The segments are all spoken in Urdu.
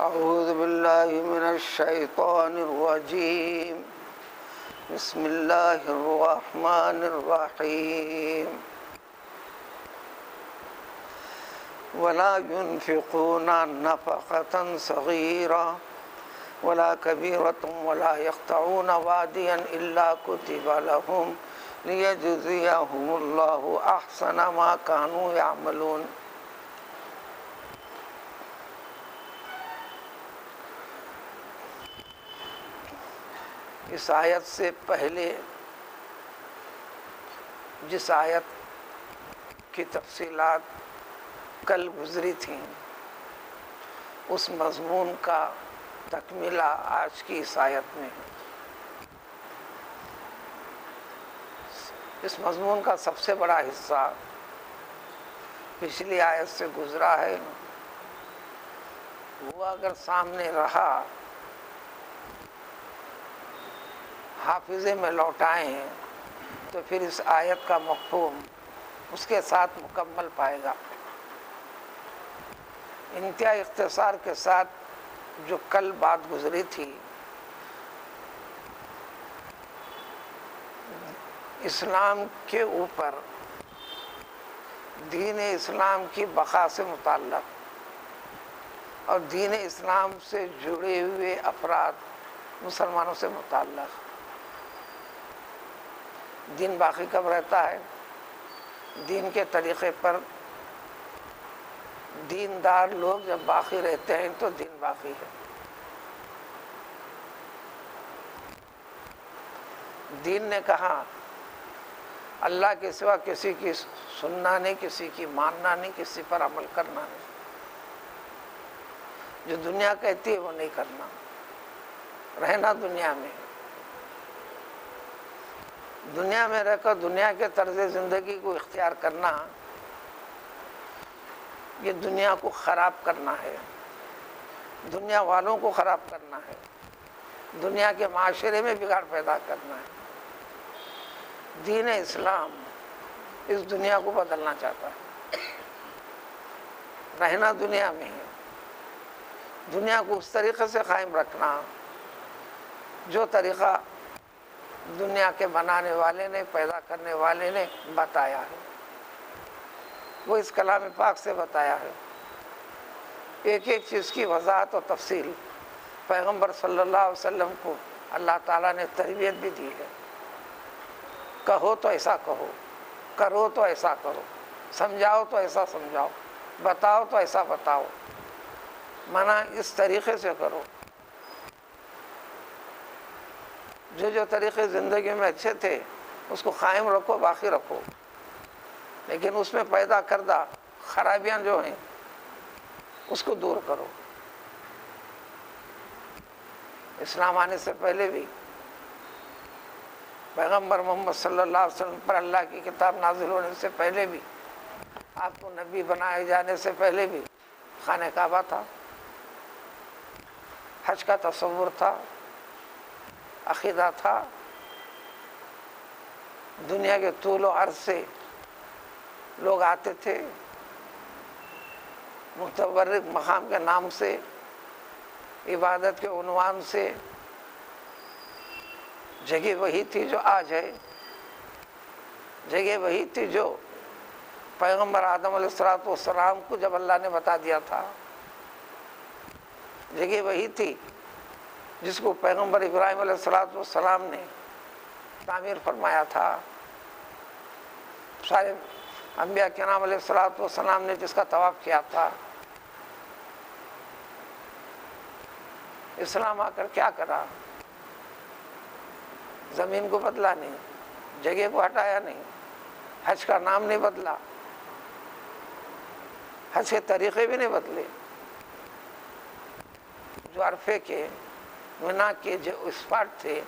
اعوذ باللہ من الشیطان الرجیم بسم اللہ الرحمن الرحیم ولا ينفقون نفقة صغيرة ولا كبيرة ولا يقطعون واديا إلا كتب لهم ليجزيهم الله أحسن ما كانوا يعملون۔ اس آیت سے پہلے جس آیت کی تفصیلات کل گزری تھیں اس مضمون کا تکملہ آج کی اس آیت میں ہے۔ اس مضمون کا سب سے بڑا حصہ پچھلی آیت سے گزرا ہے، وہ اگر سامنے رہا حافظے میں لوٹائیں تو پھر اس آیت کا مفہوم اس کے ساتھ مکمل پائے گا۔ انتہائی اختصار کے ساتھ جو کل بات گزری تھی، اسلام کے اوپر دین اسلام کی بقا سے متعلق اور دین اسلام سے جڑے ہوئے افراد مسلمانوں سے متعلق، دین باقی کب رہتا ہے؟ دین کے طریقے پر دیندار لوگ جب باقی رہتے ہیں تو دین باقی ہے۔ دین نے کہا اللہ کے سوا کسی کی سننا نہیں، کسی کی ماننا نہیں، کسی پر عمل کرنا نہیں، جو دنیا کہتی ہے وہ نہیں کرنا، رہنا دنیا میں، دنیا میں رہ کر دنیا کے طرز زندگی کو اختیار کرنا، یہ دنیا کو خراب کرنا ہے، دنیا والوں کو خراب کرنا ہے، دنیا کے معاشرے میں بگاڑ پیدا کرنا ہے۔ دین اسلام اس دنیا کو بدلنا چاہتا ہے، رہنا دنیا میں ہے، دنیا کو اس طریقے سے قائم رکھنا جو طریقہ دنیا کے بنانے والے نے، پیدا کرنے والے نے بتایا ہے، وہ اس کلام پاک سے بتایا ہے۔ ایک ایک چیز کی وضاحت و تفصیل پیغمبر صلی اللہ علیہ وسلم کو اللہ تعالیٰ نے تربیت بھی دی ہے۔ کہو تو ایسا کہو، کرو تو ایسا کرو، سمجھاؤ تو ایسا سمجھاؤ، بتاؤ تو ایسا بتاؤ، منع اس طریقے سے کرو۔ جو طریقے زندگی میں اچھے تھے اس کو قائم رکھو، باقی رکھو، لیکن اس میں پیدا کردہ خرابیاں جو ہیں اس کو دور کرو۔ اسلام آنے سے پہلے بھی، پیغمبر محمد صلی اللہ علیہ وسلم پر اللہ کی کتاب نازل ہونے سے پہلے بھی، آپ کو نبی بنائے جانے سے پہلے بھی خانہ کعبہ تھا، حج کا تصور تھا، عقیدہ تھا، دنیا کے طول و عرض سے لوگ آتے تھے، متبرک مقام کے نام سے، عبادت کے عنوان سے، جگہ وہی تھی جو آج ہے، جگہ وہی تھی جو پیغمبر آدم علیہ السلام کو جب اللہ نے بتا دیا تھا، جگہ وہی تھی جس کو پیغمبر ابراہیم علیہ السلام نے تعمیر فرمایا تھا، سارے انبیاء کرام علیہ السلام نے جس کا طواف کیا تھا۔ اسلام آ کر کیا کرا؟ زمین کو بدلا نہیں، جگہ کو ہٹایا نہیں، حج کا نام نہیں بدلا، حج کے طریقے بھی نہیں بدلے، جو عرفے کے، منا کے جو اسپاٹ تھے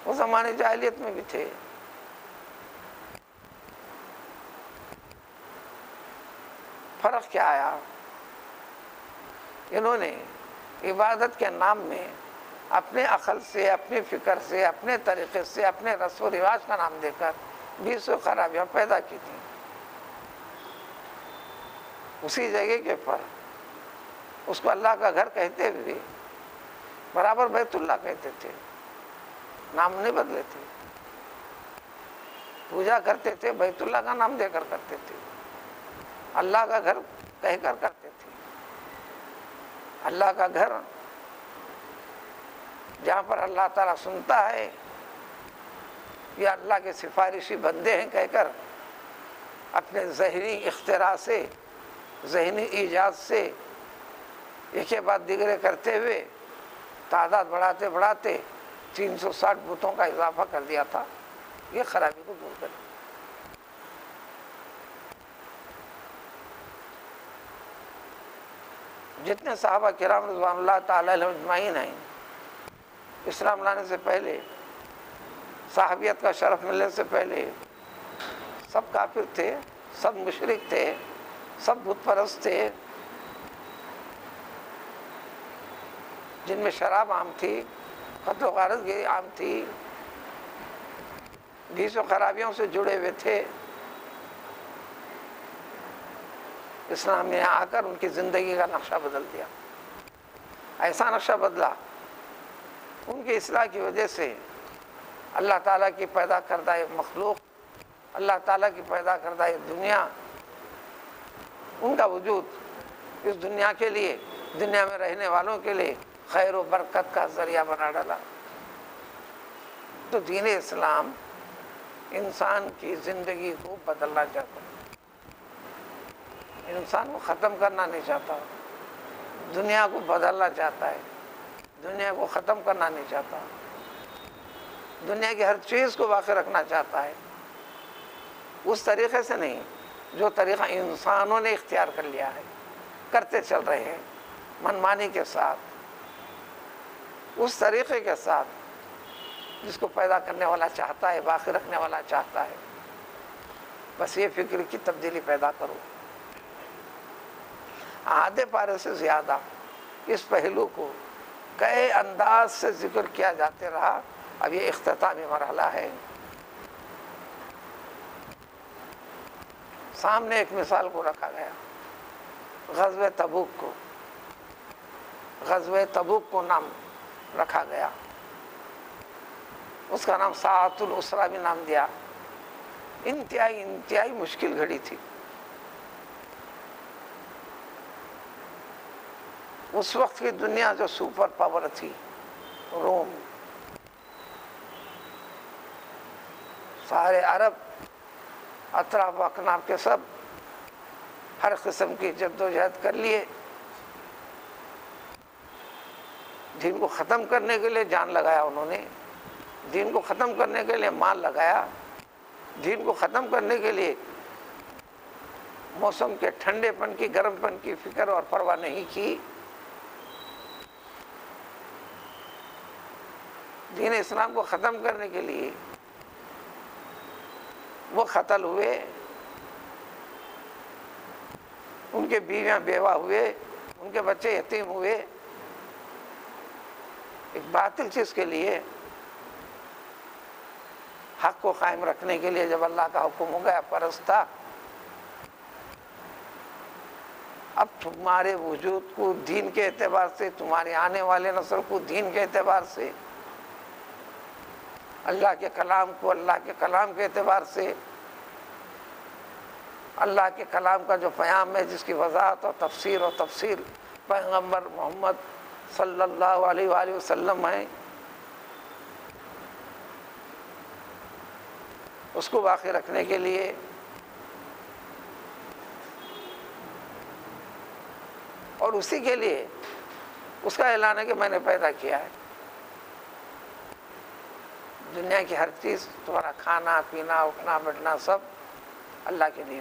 وہ زمانے جاہلیت میں بھی تھے۔ فرق کیا آیا؟ انہوں نے عبادت کے نام میں اپنے عقل سے، اپنی فکر سے، اپنے طریقے سے، اپنے رسم و رواج کا نام دے کر 20 خرابیاں پیدا کی تھیں۔ اسی جگہ کے پر اس کو اللہ کا گھر کہتے ہوئے برابر بیت اللہ کہتے تھے، نام نہیں بدلے تھے، پوجا کرتے تھے بیت اللہ کا نام دے کر کرتے تھے، اللہ کا گھر کہہ کر کرتے تھے۔ اللہ کا گھر جہاں پر اللہ تعالیٰ سنتا ہے یا اللہ کے سفارشی بندے ہیں کہہ کر اپنے ذہنی اختراع سے، ذہنی ایجاد سے ایک کے بعد دیگرے کرتے ہوئے تعداد بڑھاتے بڑھاتے 360 بتوں کا اضافہ کر دیا تھا۔ یہ خرابی کو دور کریں۔ جتنے صحابہ کرام رضوان اللہ تعالی علیہم اجمعین ہیں، اسلام لانے سے پہلے، صحابیت کا شرف ملنے سے پہلے، سب کافر تھے، سب مشرک تھے، سب بت پرست تھے، جن میں شراب عام تھی، قتل و غارت گری عام تھی، گھیس و خرابیوں سے جڑے ہوئے تھے۔ اسلام نے آ کر ان کی زندگی کا نقشہ بدل دیا، ایسا نقشہ بدلا ان کی اصلاح کی وجہ سے اللہ تعالیٰ کی پیدا کردہ مخلوق، اللہ تعالیٰ کی پیدا کردہ دنیا، ان کا وجود اس دنیا کے لیے، دنیا میں رہنے والوں کے لیے خیر و برکت کا ذریعہ بنا ڈالا۔ تو دین اسلام انسان کی زندگی کو بدلنا چاہتا ہے، انسان کو ختم کرنا نہیں چاہتا، دنیا کو بدلنا چاہتا ہے، دنیا کو ختم کرنا نہیں چاہتا، دنیا کی ہر چیز کو باقی رکھنا چاہتا ہے، اس طریقے سے نہیں جو طریقہ انسانوں نے اختیار کر لیا ہے، کرتے چل رہے ہیں منمانی کے ساتھ، اس طریقے کے ساتھ جس کو پیدا کرنے والا چاہتا ہے، باقی رکھنے والا چاہتا ہے۔ بس یہ فکر کی تبدیلی پیدا کرو۔ آدھے پارے سے زیادہ اس پہلو کو کئی انداز سے ذکر کیا جاتے رہا، اب یہ اختتامی مرحلہ ہے۔ سامنے ایک مثال کو رکھا گیا، غزوہ تبوک کو، غزوہ تبوک کو نام رکھا گیا، اس کا نام ساعۃ العسرہ بھی نام دیا۔ انتہائی مشکل گھڑی تھی۔ اس وقت کی دنیا جو سپر پاور تھی، روم، سارے عرب اطراف و اکناف کے سب ہر قسم کی جد و جہد کر لیے، دین کو ختم کرنے کے لیے جان لگایا انہوں نے، دین کو ختم کرنے کے لیے مال لگایا، دین کو ختم کرنے کے لیے موسم کے ٹھنڈے پن کی، گرم پن کی فکر اور پرواہ نہیں کی۔ دین اسلام کو ختم کرنے کے لیے وہ قتل ہوئے، ان کے بیویاں بیوہ ہوئے، ان کے بچے یتیم ہوئے، ایک باطل چیز کے لیے، حق کو قائم رکھنے کے لیے جب اللہ کا حکم ہو گیا، فرض تھا۔ اب تمہارے وجود کو دین کے اعتبار سے، تمہارے آنے والے نسل کو دین کے اعتبار سے، اللہ کے کلام کو اللہ کے کلام کے اعتبار سے، اللہ کے کلام کا جو پیام ہے، جس کی وضاحت اور تفسیر پیغمبر محمد صلی اللہ علیہ وآلہ وسلم ہے، اس کو باقی رکھنے کے لیے اور اسی کے لیے اس کا اعلان ہے کہ میں نے پیدا کیا ہے۔ دنیا کی ہر چیز، تمہارا کھانا پینا اٹھنا بیٹھنا سب اللہ کے لیے،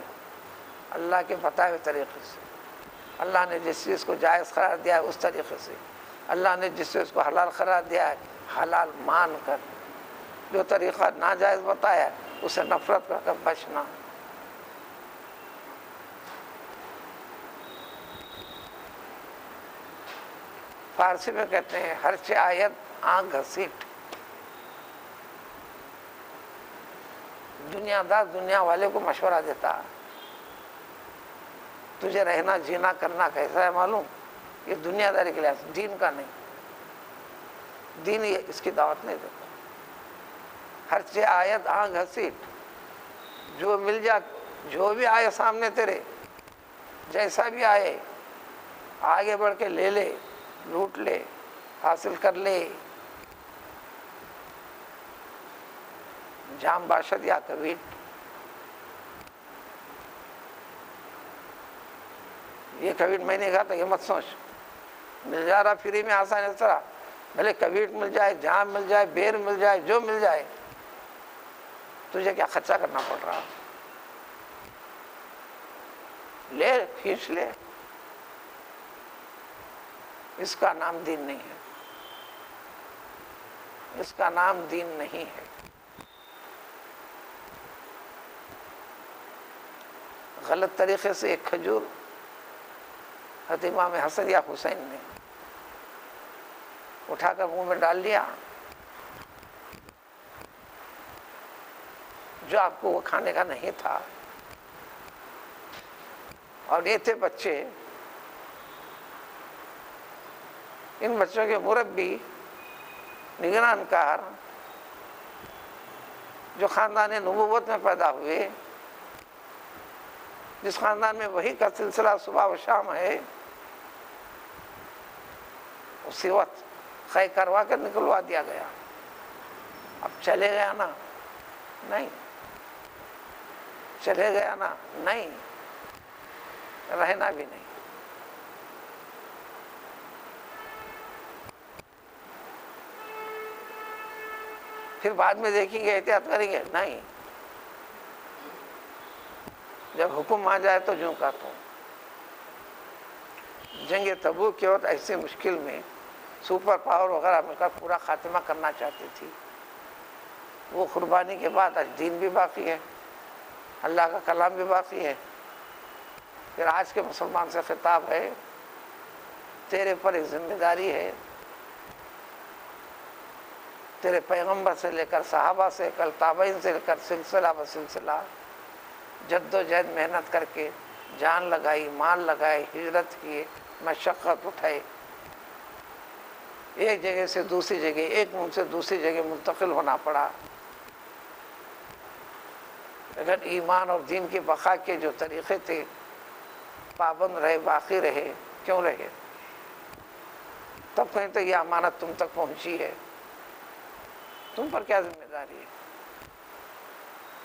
اللہ کے بتائے ہوئے طریقے سے۔ اللہ نے جس چیز کو جائز قرار دیا ہے اس طریقے سے، اللہ نے جس چیز کو حلال قرار دیا ہے حلال مان کر، جو طریقہ ناجائز بتایا ہے اسے نفرت کر کر بچنا۔ فارسی میں کہتے ہیں ہر چہ آیت آنکھ گھسیٹ۔ دنیا دار دنیا والے کو مشورہ دیتا، تجھے رہنا جینا کرنا کیسا ہے معلوم؟ یہ دنیا داری کے لحاظ، دین کا نہیں. دین یہ اس کی دعوت نہیں دیتا. ہر چیز آیت آنکھ گھسیٹ، جو مل جا، جو بھی آئے سامنے تیرے، جیسا بھی آئے آگے بڑھ کے لے لے، لوٹ لے، حاصل کر لے. جام باشد یا کویٹ، یہ کویٹ میں نے کہا تھا، یہ مت سوچ، مل جا رہا فری میں آسان اس طرح، بھلے کویٹ مل جائے، جام مل جائے، بیر مل جائے، جو مل جائے، تجھے کیا خرچہ کرنا پڑ رہا؟ لے، کھینچ لے. اس کا نام دین نہیں ہے، اس کا نام دین نہیں ہے. غلط طریقے سے ایک کھجور حضرت امام حسن یا حسین نے اٹھا کر منہ میں ڈال لیا، جو آپ کو وہ کھانے کا نہیں تھا. اور یہ تھے بچے، ان بچوں کے مربی، نگران کار، جو خاندان نبوت میں پیدا ہوئے، جس خاندان میں وحی کا سلسلہ صبح و شام ہے، اسی وقت خے کروا کر نکلوا دیا گیا. اب چلے گیا نا؟ نہیں. چلے گیا نا؟ نہیں. رہنا بھی نہیں. پھر بعد میں دیکھیں گے، احتیاط کریں گے؟ نہیں. جب حکم آ جائے تو جوں کا تو. جنگ تبوک کے وقت ایسی مشکل میں سپر پاور وغیرہ مل کر پورا خاتمہ کرنا چاہتی تھی. وہ قربانی کے بعد آج دین بھی باقی ہے، اللہ کا کلام بھی باقی ہے. پھر آج کے مسلمان سے خطاب ہے، تیرے پر ایک ذمہ داری ہے، تیرے پیغمبر سے لے کر صحابہ سے، کل تابعین سے لے کر سلسلہ بسلسلہ جد و جہد محنت کر کے جان لگائی، مال لگائے، ہجرت کیے، مشقت اٹھائے، ایک جگہ سے دوسری جگہ، ایک ملک سے دوسری جگہ منتقل ہونا پڑا. اگر ایمان اور دین کی بقا کے جو طریقے تھے پابند رہے، باقی رہے، کیوں رہے؟ تب کہیں تو یہ امانت تم تک پہنچی ہے، تم پر کیا ذمہ داری ہے؟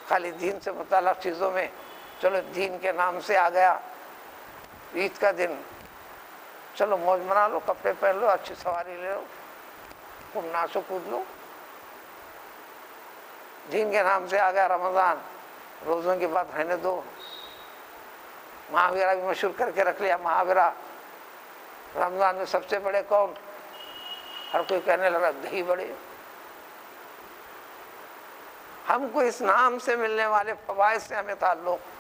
خالی دین سے متعلق چیزوں میں چلو دین کے نام سے آ گیا عید کا دن، چلو موج منا لو، کپڑے پہن لو، اچھی سواری لے لو، تم ناچو کود لو. دین کے نام سے آ گیا رمضان، روزوں کی بات رہنے دو. مہاویرا بھی مشہور کر کے رکھ لیا. مہاویرا رمضان میں سب سے بڑے کون؟ ہر کوئی کہنے لگا دہی بڑے. ہم کو اس نام سے ملنے والے فوائد سے ہمیں تعلق،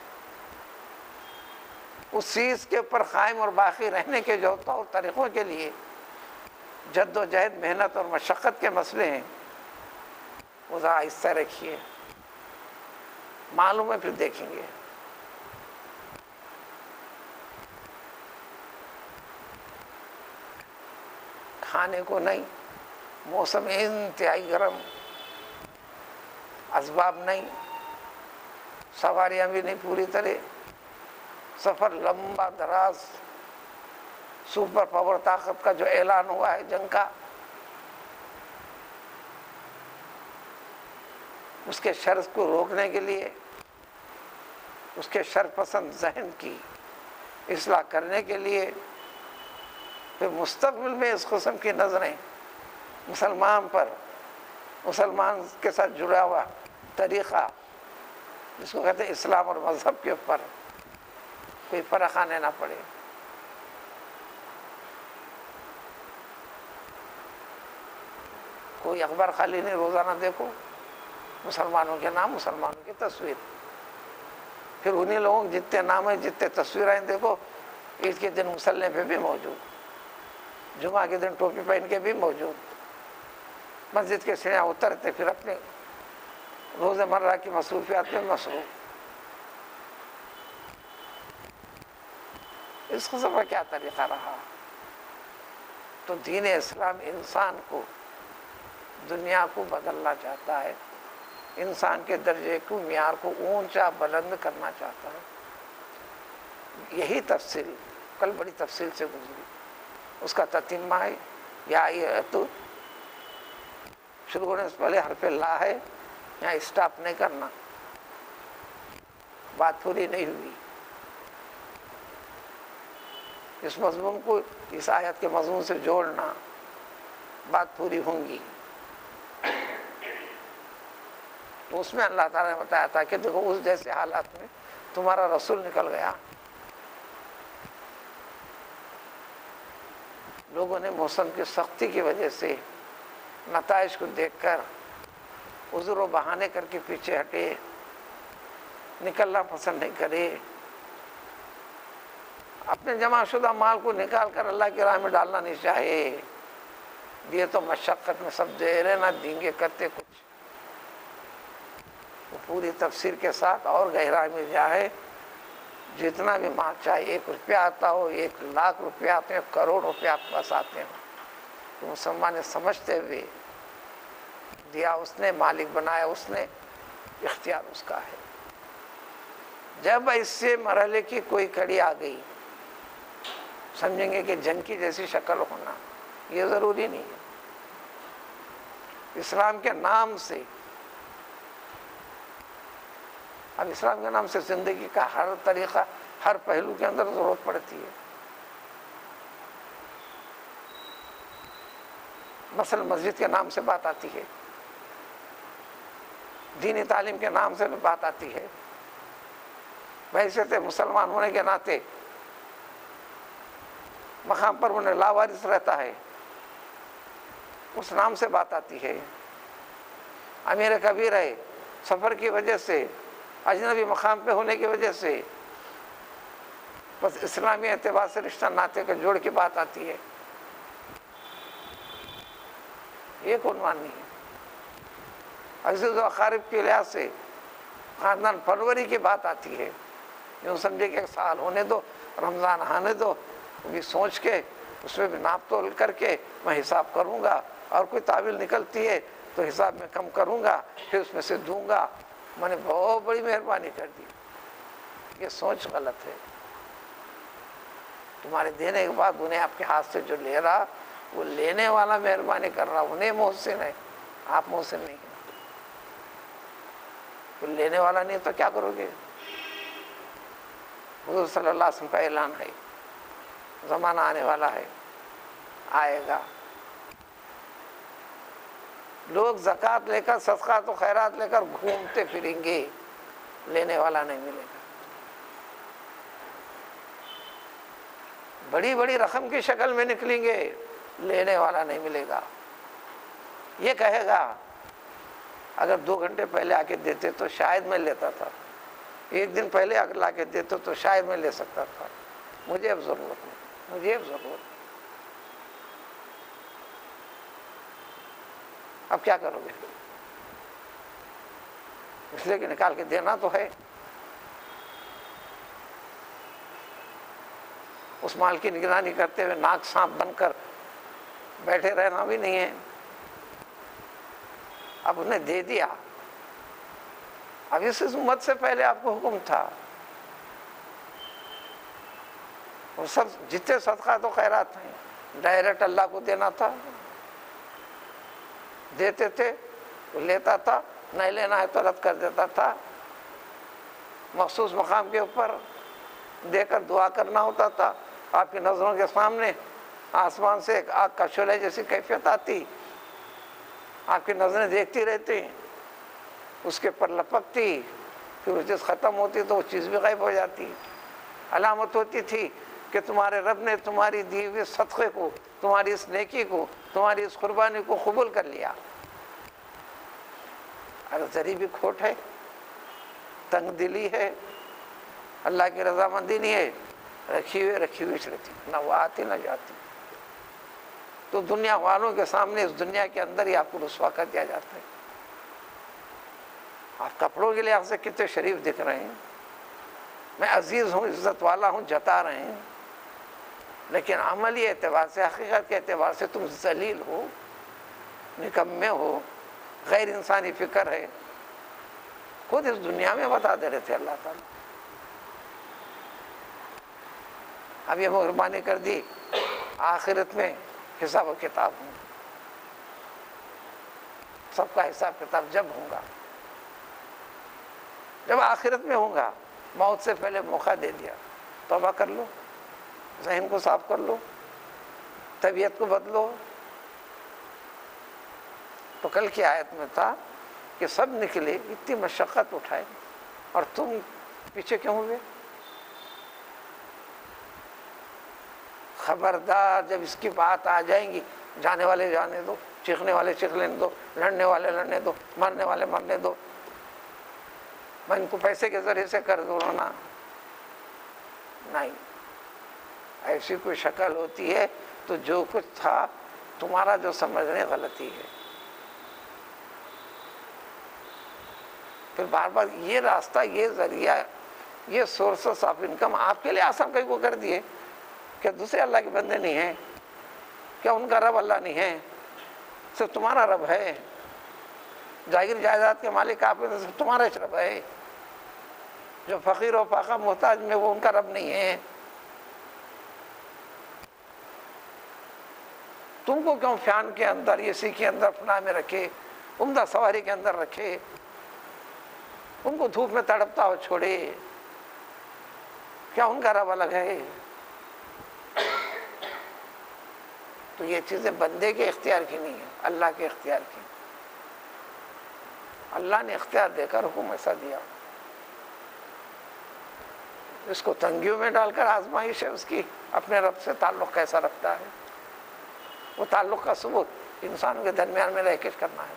اس چیز کے اوپر قائم اور باقی رہنے کے جو طور طریقوں کے لیے جد و جہد، محنت اور مشقت کے مسئلے ہیں، وہ ذرا آہستہ رکھیے. معلوم ہے پھر دیکھیں گے. کھانے کو نہیں، موسم انتہائی گرم، اسباب نہیں، سواریاں بھی نہیں پوری طرح، سفر لمبا دراز، سپر پاور طاقت کا جو اعلان ہوا ہے جنگ کا، اس کے شر کو روکنے کے لیے، اس کے شر پسند ذہن کی اصلاح کرنے کے لیے، پھر مستقبل میں اس قسم کی نظریں مسلمان پر، مسلمان کے ساتھ جڑا ہوا طریقہ جس کو کہتے ہیں اسلام اور مذہب کے اوپر کوئی فرق آنے نہ پڑے. کوئی اخبار خالی نہیں، روزانہ دیکھو مسلمانوں کے نام، مسلمانوں کی تصویر. پھر انہی لوگوں کے جتنے نام ہیں، جتنے تصویریں دیکھو، عید کے دن مسلح پہ بھی موجود، جمعہ کے دن ٹوپی پہن کے بھی موجود، مسجد کے سیڑھیاں اترتے پھر اپنے روزہ مرہ کی مصروفیات میں مصروف. اس قسم کا کیا طریقہ رہا؟ تو دین اسلام انسان کو، دنیا کو بدلنا چاہتا ہے، انسان کے درجے کو، معیار کو اونچا بلند کرنا چاہتا ہے۔ یہی تفصیل کل بڑی تفصیل سے گزری، اس کا تتمہ ہے یا یہ تو شروع ہونے سے پہلے حرف لا ہے، یہاں اسٹاپ نہیں کرنا، بات پوری نہیں ہوئی۔ اس مضمون کو اس آیت کے مضمون سے جوڑنا، بات پوری ہوں گی۔ تو اس میں اللہ تعالیٰ نے بتایا تھا کہ دیکھو اس جیسے حالات میں تمہارا رسول نکل گیا، لوگوں نے موسم کی سختی کی وجہ سے نتائج کو دیکھ کر عذر و بہانے کر کے پیچھے ہٹے، نکلنا پسند نہیں کرے، اپنے جمع شدہ مال کو نکال کر اللہ کی راہ میں ڈالنا نہیں چاہے، یہ تو مشقت میں سب دے رہے نہ دیں گے کرتے کچھ۔ وہ پوری تفسیر کے ساتھ اور گہرائی میں جائے، جتنا بھی مال چاہے، 1 روپیہ آتا ہو، 1,00,000 روپیہ آتے ہیں، 1 کروڑ روپیہ آپ کے پاس آتے ہیں، تو مسلمان نے سمجھتے ہوئے دیا، اس نے مالک بنایا، اس نے، اختیار اس کا ہے۔ جب اس سے مرحلے کی کوئی کڑی آ گئی، سمجھیں گے کہ جنگ کی جیسی شکل ہونا یہ ضروری نہیں ہے۔ اسلام کے نام سے، اب اسلام کے نام سے زندگی کا ہر طریقہ، ہر پہلو کے اندر ضرورت پڑتی ہے۔ مثلا مسجد کے نام سے بات آتی ہے، دینی تعلیم کے نام سے بات آتی ہے، بحیثیت مسلمان ہونے کے ناطے مقام پر انہیں لاوارث رہتا ہے، اس نام سے بات آتی ہے۔ امیر کبیر ہے، سفر کی وجہ سے، اجنبی مقام پہ ہونے کی وجہ سے، بس اسلامی اعتبار سے رشتہ ناطے کو جوڑ کے بات آتی ہے، ایک عنوان نہیں ہے۔ عزیز و اقارب کے لحاظ سے خاندان پروری کی بات آتی ہے، یوں سمجھے کہ 1 سال ہونے دو، رمضان آنے دو، بھی سوچ کے اس میں بھی ناپ تول کر کے میں حساب کروں گا، اور کوئی تعویل نکلتی ہے تو حساب میں کم کروں گا، پھر اس میں سے دوں گا، میں نے بہت بڑی مہربانی کر دی۔ یہ سوچ غلط ہے۔ تمہارے دینے کے بعد انہیں آپ کے ہاتھ سے جو لے رہا، وہ لینے والا مہربانی کر رہا، انہیں محسن ہے، آپ محسن نہیں ہیں۔ تو لینے والا نہیں تو کیا کرو گے؟ حضور صلی اللہ علیہ وسلم کا اعلان ہے، زمانہ آنے والا ہے، آئے گا، لوگ زکوٰۃ لے کر، صدقات و خیرات لے کر گھومتے پھریں گے، لینے والا نہیں ملے گا۔ بڑی بڑی رقم کی شکل میں نکلیں گے، لینے والا نہیں ملے گا۔ یہ کہے گا اگر 2 گھنٹے پہلے آ کے دیتے تو شاید میں لیتا تھا، 1 دن پہلے اگر لا کے دیتے تو شاید میں لے سکتا تھا، مجھے اب ضرورت نہیں، مجھے اب ضرورت، اب کیا کرو گے؟ اس لیے کہ نکال کے دینا تو ہے، اس مال کی نگرانی کرتے ہوئے ناک سانپ بن کر بیٹھے رہنا بھی نہیں ہے۔ اب انہیں دے دیا، اب اس امت سے پہلے آپ کو حکم تھا، وہ سب جتنے صدقات و خیرات ہیں ڈائریکٹ اللہ کو دینا تھا، دیتے تھے، وہ لیتا تھا، نہیں لینا ہے تو رد کر دیتا تھا، مخصوص مقام کے اوپر دے کر دعا کرنا ہوتا تھا، آپ کی نظروں کے سامنے آسمان سے ایک آگ کا شعلہ جیسی کیفیت آتی، آپ کی نظریں دیکھتی رہتی، اس کے پر لپکتی، پھر وہ چیز ختم ہوتی تو وہ چیز بھی غائب ہو جاتی۔ علامت ہوتی تھی کہ تمہارے رب نے تمہاری دی ہوئی صدقے کو، تمہاری اس نیکی کو، تمہاری اس قربانی کو قبول کر لیا۔ اگر ذری بھی کھوٹ ہے، تنگ دلی ہے، اللہ کی رضامندی نہیں ہے، رکھی ہوئی چلتی، نہ وہ آتی نہ جاتی، تو دنیا والوں کے سامنے اس دنیا کے اندر ہی آپ کو رسوا کر دیا جاتا ہے۔ آپ کپڑوں کے لحاظ سے کتنے شریف دکھ رہے ہیں، میں عزیز ہوں، عزت والا ہوں، جتا رہے ہیں، لیکن عملی اعتبار سے، حقیقت کے اعتبار سے تم ذلیل ہو، نکمے ہو، غیر انسانی فکر ہے. خود اس دنیا میں بتا دے رہے تھے اللہ تعالیٰ. اب یہ مہربانی کر دی، آخرت میں حساب و کتاب ہوں، سب کا حساب کتاب جب ہوں گا، جب آخرت میں ہوں گا. موت سے پہلے موقع دے دیا، توبہ کر لو، ذہن کو صاف کر لو، طبیعت کو بدلو. تو کل کی آیت میں تھا کہ سب نکلے، اتنی مشقت اٹھائے، اور تم پیچھے کیوں ہوئے؟ خبردار، جب اس کی بات آ جائیں گی، جانے والے جانے دو، چیخنے والے چیخ لینے دو، لڑنے والے لڑنے دو، مرنے والے مرنے دو. میں ان کو پیسے کے ذریعے سے کر دوں رونا نہیں. ایسی کوئی شکل ہوتی ہے تو جو کچھ تھا تمہارا جو سمجھنے غلطی ہے. پھر بار بار یہ راستہ، یہ ذریعہ، یہ سورسز آف انکم آپ کے لیے آسان کہیں کو کر دیے. کیا دوسرے اللہ کے بندے نہیں ہیں؟ کیا ان کا رب اللہ نہیں ہے؟ صرف تمہارا رب ہے. جاگیر جائیداد کے مالک آپ ہیں، صرف تمہارا رب ہے. جو فقیر و فاقہ محتاج میں، وہ ان کا رب نہیں ہے. تم کو کیوں فیان کے اندر، اے سی کے اندر، فنا میں رکھے، عمدہ سواری کے اندر رکھے، ان کو دھوپ میں تڑپتا ہو چھوڑے؟ کیا ان کا رب الگ ہے؟ تو یہ چیزیں بندے کے اختیار کی نہیں ہیں، اللہ کے اختیار کی. اللہ نے اختیار دے کر حکم ایسا دیا. اس کو تنگیوں میں ڈال کر آزمائش ہے اس کی، اپنے رب سے تعلق کیسا رکھتا ہے. وہ تعلق کا ثبوت انسانوں کے درمیان میں رہ کے کرنا ہے.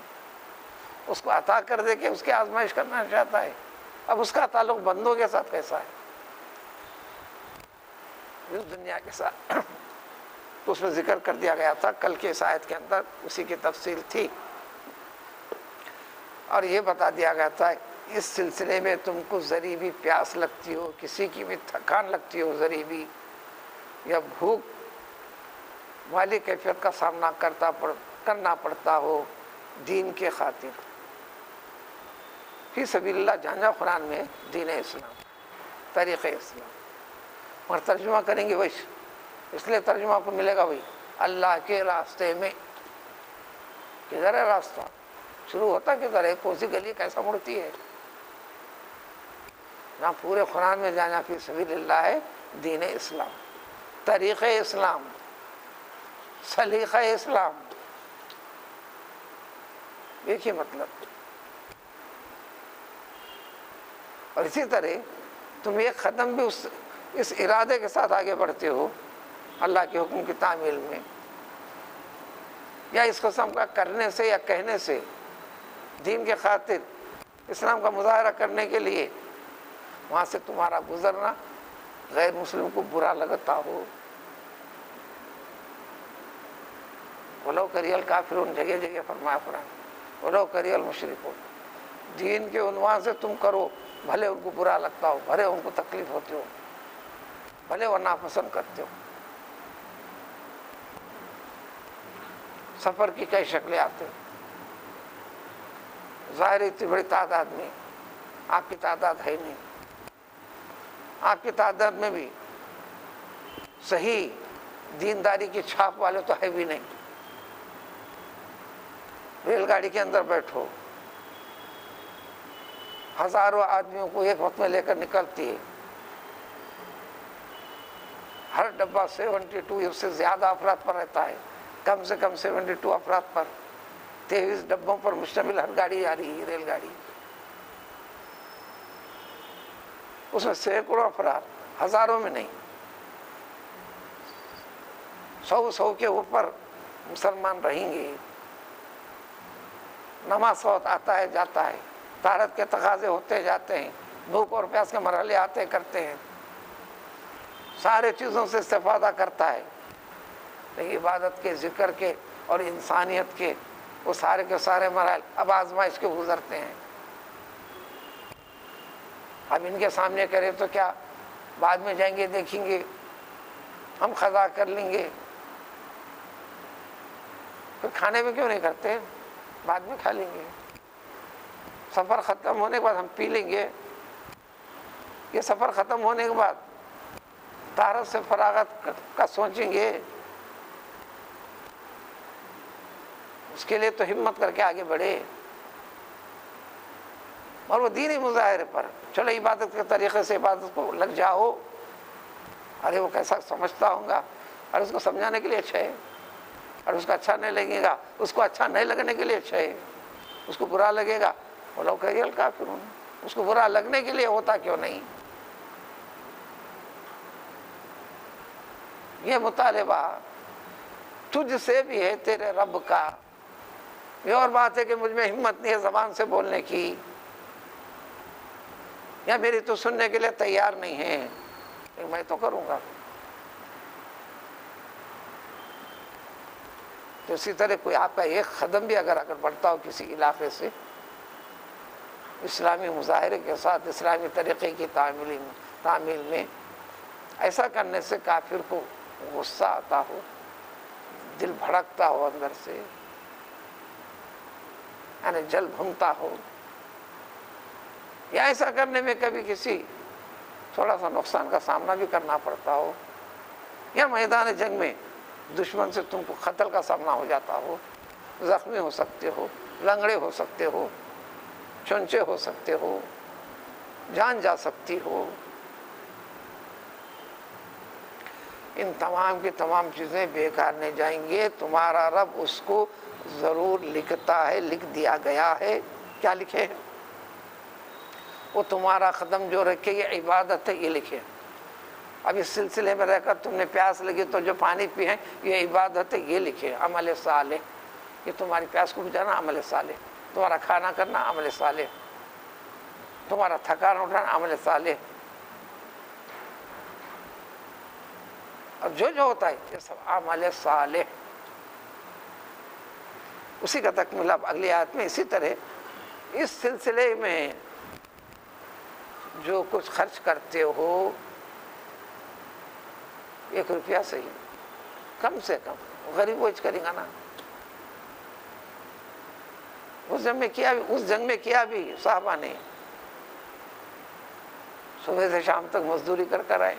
اس کو عطا کر دے کہ اس کی آزمائش کرنا چاہتا ہے. اب اس کا تعلق بندوں کے ساتھ کیسا ہے، اس دنیا کے ساتھ. اس میں ذکر کر دیا گیا تھا کل کی اس آیت کے اندر، اسی کی تفصیل تھی. اور یہ بتا دیا گیا تھا اس سلسلے میں تم کو ذری بھی پیاس لگتی ہو، کسی کی بھی تھکان لگتی ہو ذری بھی، یا بھوک والی کیفیت کا سامنا کرنا پڑتا ہو دین کے خاطر. فی سبیل اللہ جہاں جہاں قرآن میں دین اسلام، طریق اسلام، اور ترجمہ کریں گے وہی، اس لیے ترجمہ آپ کو ملے گا وہی، اللہ کے راستے میں. کدھر ہے راستہ؟ شروع ہوتا کدھر ہے؟ کون سی گلی کیسا مڑتی ہے؟ جہاں پورے قرآن میں جانا فی سبیل اللہ ہے، دین اسلام، طریق اسلام، سلیقہ اسلام. ایک ہی مطلب. اور اسی طرح تم ایک قدم بھی اس ارادے کے ساتھ آگے بڑھتے ہو اللہ کے حکم کی تعمیل میں، یا اس قسم کا کرنے سے یا کہنے سے دین کے خاطر اسلام کا مظاہرہ کرنے کے لیے، وہاں سے تمہارا گزرنا غیر مسلم کو برا لگتا ہو. وَلَوْ كَرِهَ الْكَافِرُونَ جگہ جگہ فرمایا قرآن، وَلَوْ كَرِهَ الْمُشْرِكُونَ. دین کے عنوان سے تم کرو، بھلے ان کو برا لگتا ہو، بھلے ان کو تکلیف ہوتی ہو، بھلے وہ ناپسند کرتے ہو. سفر کی کئی شکلیں آتے ہیں. ظاہر اتنی بڑی تعداد میں، آپ کی تعداد ہے نہیں. آپ کی تعداد میں بھی صحیح دینداری کی چھاپ والے تو ہے بھی نہیں. ریل گاڑی کے اندر بیٹھو، ہزاروں آدمیوں کو ایک وقت میں لے کر نکلتی ہے. ہر ڈبہ 72 سے زیادہ افراد پر رہتا ہے، کم سے کم 72 افراد پر، 23 ڈبوں پر مشتمل ہر گاڑی آ رہی ہے، ریل گاڑی. اس میں سینکڑوں افراد، ہزاروں میں نہیں، 100 کے اوپر مسلمان رہیں گے. نماز وقت آتا ہے جاتا ہے، طہارت کے تقاضے ہوتے جاتے ہیں، بھوک اور پیاس کے مرحلے آتے کرتے ہیں، سارے چیزوں سے استفادہ کرتا ہے. لیکن عبادت کے، ذکر کے اور انسانیت کے وہ سارے کے سارے مراحل اب آزمائش کے گزرتے ہیں. اب ان کے سامنے کرے تو کیا، بعد میں جائیں گے دیکھیں گے ہم قضا کر لیں گے، پھر کھانے میں کیوں نہیں کرتے؟ بعد میں کھا لیں گے، سفر ختم ہونے کے بعد ہم پی لیں گے، یہ سفر ختم ہونے کے بعد طہارت سے فراغت کا سوچیں گے، اس کے لیے تو ہمت کر کے آگے بڑھے، اور وہ دینی مظاہرے پر چلو عبادت کے طریقے سے عبادت کو لگ جاؤ، ارے وہ کیسا سمجھتا ہوں گا، اور اس کو سمجھانے کے لیے اچھا ہے، اور اس کو اچھا نہیں لگے گا، اس کو اچھا نہیں لگنے کے لیے اچھا ہے، اس کو برا لگے گا، وہ لوگ کہے گا کافر، اس کو برا لگنے کے لیے ہوتا کیوں نہیں؟ یہ مطالبہ تجھ سے بھی ہے تیرے رب کا، یہ اور بات ہے کہ مجھ میں ہمت نہیں ہے زبان سے بولنے کی، یا میری تو سننے کے لیے تیار نہیں ہے، میں تو کروں گا۔ تو اسی طرح کوئی آپ کا ایک قدم بھی اگر بڑھتا ہو کسی علاقے سے اسلامی مظاہرے کے ساتھ، اسلامی طریقے کی تعمیل میں، ایسا کرنے سے کافر کو غصہ آتا ہو، دل بھڑکتا ہو اندر سے، یعنی جل بھنتا ہو، یا ایسا کرنے میں کبھی کسی تھوڑا سا نقصان کا سامنا بھی کرنا پڑتا ہو، یا میدان جنگ میں دشمن سے تم کو قتل کا سامنا ہو جاتا ہو، زخمی ہو سکتے ہو، لنگڑے ہو سکتے ہو، چونچے ہو سکتے ہو، جان جا سکتی ہو، ان تمام کی تمام چیزیں بیکار نہیں جائیں گے، تمہارا رب اس کو ضرور لکھتا ہے، لکھ دیا گیا ہے۔ کیا لکھے؟ وہ تمہارا قدم جو رکھے یہ عبادت ہے، یہ لکھے۔ اب اس سلسلے میں رہ کر تم نے پیاس لگی تو جو پانی پیے یہ عبادت ہے، یہ لکھے۔ عمل صالح، یہ تمہاری پیاس کو بجھانا عمل صالح، تمہارا کھانا کرنا عمل صالح، تمہارا تھکان اٹھانا عمل صالح، اور جو ہوتا ہے یہ سب عمل صالح۔ اسی کا تکملہ اگلی آیت میں اسی طرح اس سلسلے میں جو کچھ خرچ کرتے ہو، 1 روپیہ صحیح، کم سے کم غریب وچ کریں گا نا، اس جنگ میں کیا بھی صحابہ نے، صبح سے شام تک مزدوری کر آئے،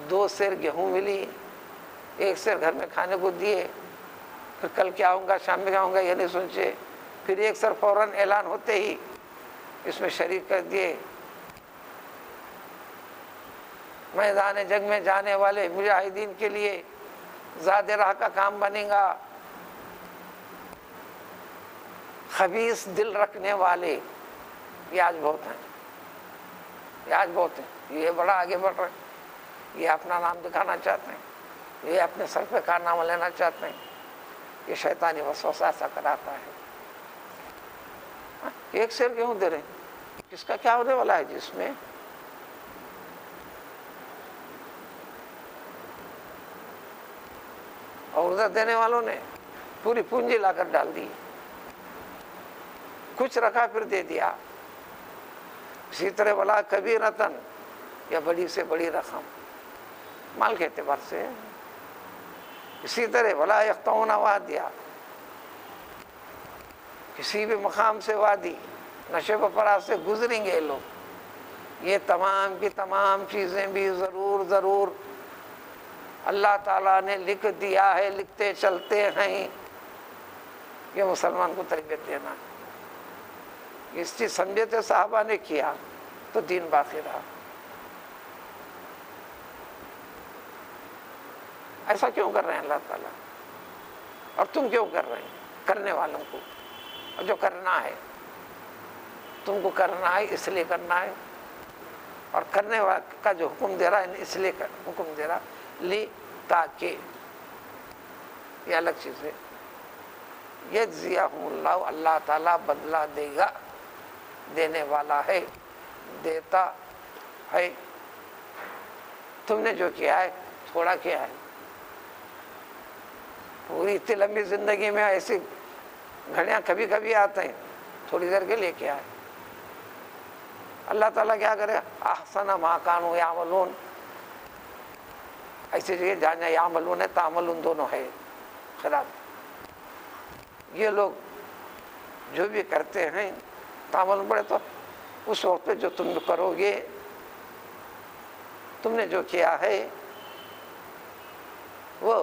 2 سیر گیہوں ملی، 1 سیر گھر میں کھانے کو دیے، پھر کل کیا آؤں گا، شام میں کیا آؤں گا یہ نہیں سوچے، پھر 1 سیر فوراً اعلان ہوتے ہی اس میں شریک کر دیے۔ میدان جنگ میں جانے والے مجاہدین کے لیے زاد راہ کا کام بنے گا، خبیث دل رکھنے والے یہ آج بہت ہیں، یہ بڑا آگے بڑھ رہے ہیں، یہ اپنا نام دکھانا چاہتے ہیں، یہ اپنے سر پہ کارنامہ لینا چاہتے ہیں، یہ شیطانی وسوسہ ایسا کراتا ہے۔ 1 سیر کیوں دے رہے ہیں؟ کس کا کیا ہونے والا ہے جس میں؟ اور ادھر دینے والوں نے پوری پونجی لا کر ڈال دی، کچھ رکھا پھر دے دیا۔ اسی طرح ولا کبیرتن، یا بڑی سے بڑی رقم مال کے اعتبار سے، اسی طرح ولا یقطعون وادیا، کسی بھی مقام سے وادی نشے و فراز سے گزریں گے لوگ، یہ تمام کی تمام چیزیں بھی ضرور اللہ تعالیٰ نے لکھ دیا ہے، لکھتے چلتے ہیں۔ یہ مسلمان کو تربیت دینا، اس چیز سمجھے تھے صحابہ نے کیا تو دین باقی رہا۔ ایسا کیوں کر رہے ہیں اللہ تعالیٰ؟ اور تم کیوں کر رہے ہیں؟ کرنے والوں کو، اور جو کرنا ہے تم کو کرنا ہے اس لیے کرنا ہے، اور کرنے والے کا جو حکم دے رہا ہے اس لیے حکم دے رہا لی تاکہ، یہ الگ چیز ہے۔ یجزیہم اللہ، اللہ تعالیٰ بدلہ دے گا، دینے والا ہے، دیتا ہے۔ تم نے جو کیا ہے تھوڑا کیا ہے، پوری اتنی لمبی زندگی میں ایسی گھڑیاں کبھی کبھی آتے ہیں، تھوڑی دیر کے لیے کیا ہے۔ اللہ تعالیٰ کیا کرے؟ احسن ما کانوا یعملون، ایسی جگہ جہاں یعملون تعملون دونوں ہے خلاف. یہ لوگ جو بھی کرتے ہیں تعمل بڑے تو اس وقت پہ جو تم کرو گے، تم نے جو کیا ہے وہ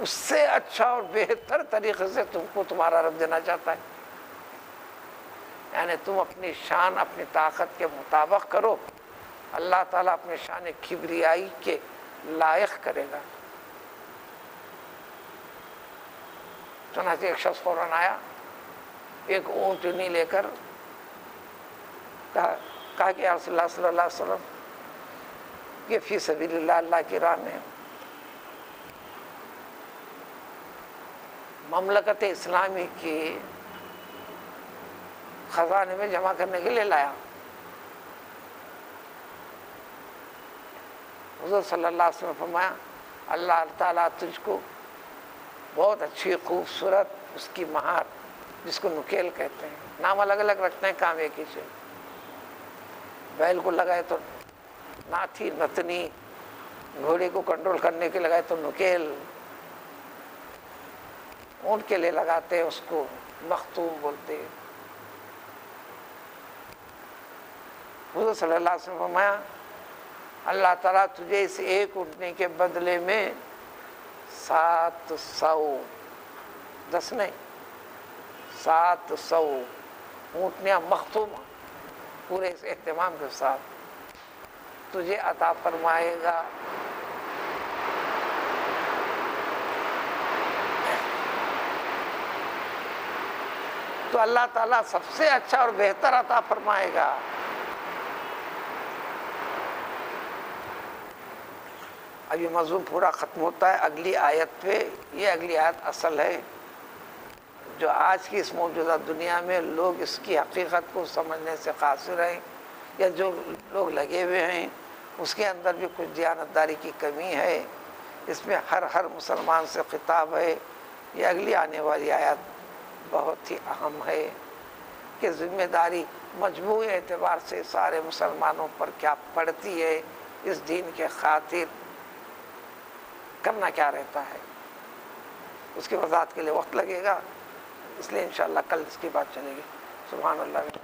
اس سے اچھا اور بہتر طریقے سے تم کو تمہارا رب دینا چاہتا ہے. یعنی تم اپنی شان اپنی طاقت کے مطابق کرو، اللہ تعالیٰ اپنے شان کبریائی کے لائق کرے گا. چنانچہ ایک شخص فوراً آیا، ایک اونٹنی لے کر کہا کہ یا رسول اللہ صلی اللہ علیہ وسلم یہ فی سبیل اللہ، اللہ کی راہ میں مملکت اسلامی کی خزانے میں جمع کرنے کے لیے لایا. حضور صلی اللہ علیہ وسلم نے فرمایا اللہ تعالیٰ تجھ کو بہت اچھی خوبصورت اس کی مہار، جس کو نکیل کہتے ہیں، نام الگ الگ رکھتے ہیں، کام ایک ہی سے. بیل کو لگائے تو ناتھی نتنی، گھوڑے کو کنٹرول کرنے کے لگائے تو نکیل، اونٹ کے لیے لگاتے اس کو مختوم بولتے. حضور صلی اللہ علیہ وسلم نے فرمایا اللہ تعالیٰ تجھے اس ایک اونٹنے کے بدلے میں 700 10 نہیں 700 اونٹنیاں مختوم پورے اس اہتمام کے ساتھ تجھے عطا فرمائے گا. تو اللہ تعالیٰ سب سے اچھا اور بہتر عطا فرمائے گا. اب یہ موضوع پورا ختم ہوتا ہے اگلی آیت پہ. یہ اگلی آیت اصل ہے جو آج کی اس موجودہ دنیا میں لوگ اس کی حقیقت کو سمجھنے سے قاصر ہیں، یا جو لوگ لگے ہوئے ہیں اس کے اندر بھی کچھ دیانتداری کی کمی ہے. اس میں ہر مسلمان سے خطاب ہے. یہ اگلی آنے والی آیت بہت ہی اہم ہے کہ ذمہ داری مجموعی اعتبار سے سارے مسلمانوں پر کیا پڑتی ہے، اس دین کے خاطر کرنا کیا رہتا ہے. اس کی وضاحت کے لیے وقت لگے گا، اس لیے انشاءاللہ کل اس کی بات چلے گی. سبحان اللہ.